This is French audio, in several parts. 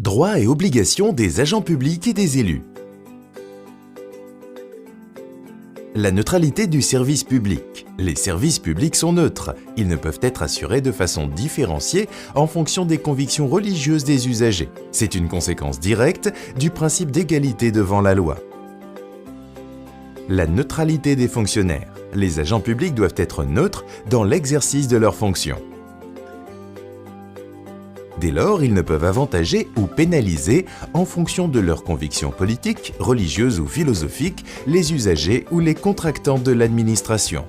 Droits et obligations des agents publics et des élus. La neutralité du service public. Les services publics sont neutres. Ils ne peuvent être assurés de façon différenciée en fonction des convictions religieuses des usagers. C'est une conséquence directe du principe d'égalité devant la loi. La neutralité des fonctionnaires. Les agents publics doivent être neutres dans l'exercice de leurs fonctions. Dès lors, ils ne peuvent avantager ou pénaliser, en fonction de leurs convictions politiques, religieuses ou philosophiques, les usagers ou les contractants de l'administration.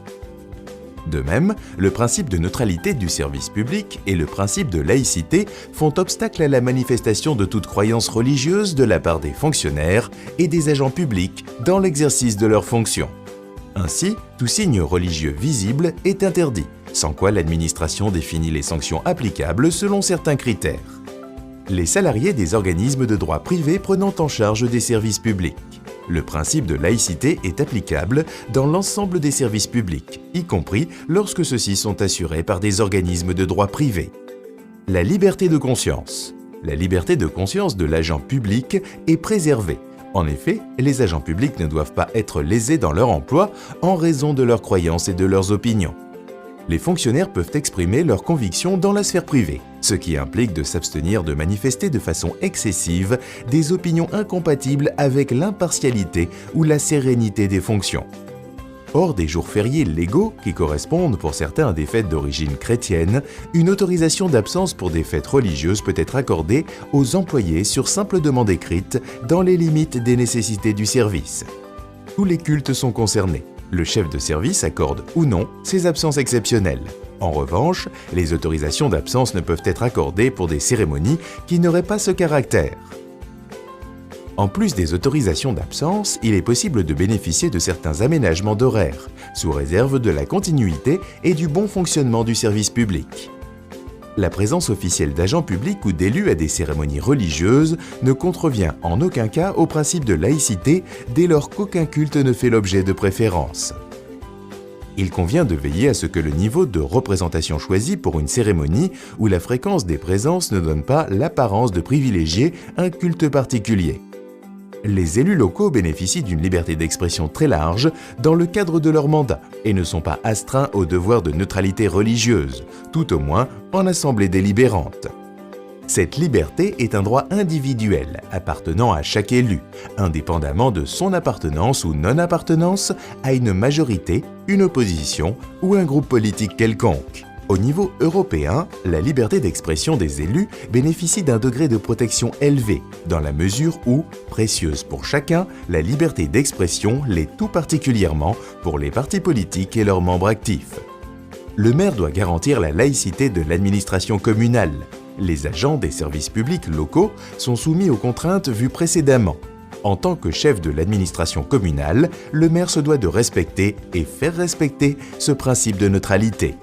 De même, le principe de neutralité du service public et le principe de laïcité font obstacle à la manifestation de toute croyance religieuse de la part des fonctionnaires et des agents publics dans l'exercice de leurs fonctions. Ainsi, tout signe religieux visible est interdit, sans quoi l'administration définit les sanctions applicables selon certains critères. Les salariés des organismes de droit privé prenant en charge des services publics. Le principe de laïcité est applicable dans l'ensemble des services publics, y compris lorsque ceux-ci sont assurés par des organismes de droit privé. La liberté de conscience. La liberté de conscience de l'agent public est préservée. En effet, les agents publics ne doivent pas être lésés dans leur emploi en raison de leurs croyances et de leurs opinions. Les fonctionnaires peuvent exprimer leurs convictions dans la sphère privée, ce qui implique de s'abstenir de manifester de façon excessive des opinions incompatibles avec l'impartialité ou la sérénité des fonctions. Hors des jours fériés légaux, qui correspondent pour certains à des fêtes d'origine chrétienne, une autorisation d'absence pour des fêtes religieuses peut être accordée aux employés sur simple demande écrite dans les limites des nécessités du service. Tous les cultes sont concernés. Le chef de service accorde ou non ces absences exceptionnelles. En revanche, les autorisations d'absence ne peuvent être accordées pour des cérémonies qui n'auraient pas ce caractère. En plus des autorisations d'absence, il est possible de bénéficier de certains aménagements d'horaire, sous réserve de la continuité et du bon fonctionnement du service public. La présence officielle d'agents publics ou d'élus à des cérémonies religieuses ne contrevient en aucun cas au principe de laïcité dès lors qu'aucun culte ne fait l'objet de préférence. Il convient de veiller à ce que le niveau de représentation choisi pour une cérémonie ou la fréquence des présences ne donne pas l'apparence de privilégier un culte particulier. Les élus locaux bénéficient d'une liberté d'expression très large dans le cadre de leur mandat et ne sont pas astreints au devoir de neutralité religieuse, tout au moins en assemblée délibérante. Cette liberté est un droit individuel appartenant à chaque élu, indépendamment de son appartenance ou non-appartenance à une majorité, une opposition ou un groupe politique quelconque. Au niveau européen, la liberté d'expression des élus bénéficie d'un degré de protection élevé, dans la mesure où, précieuse pour chacun, la liberté d'expression l'est tout particulièrement pour les partis politiques et leurs membres actifs. Le maire doit garantir la laïcité de l'administration communale. Les agents des services publics locaux sont soumis aux contraintes vues précédemment. En tant que chef de l'administration communale, le maire se doit de respecter et faire respecter ce principe de neutralité.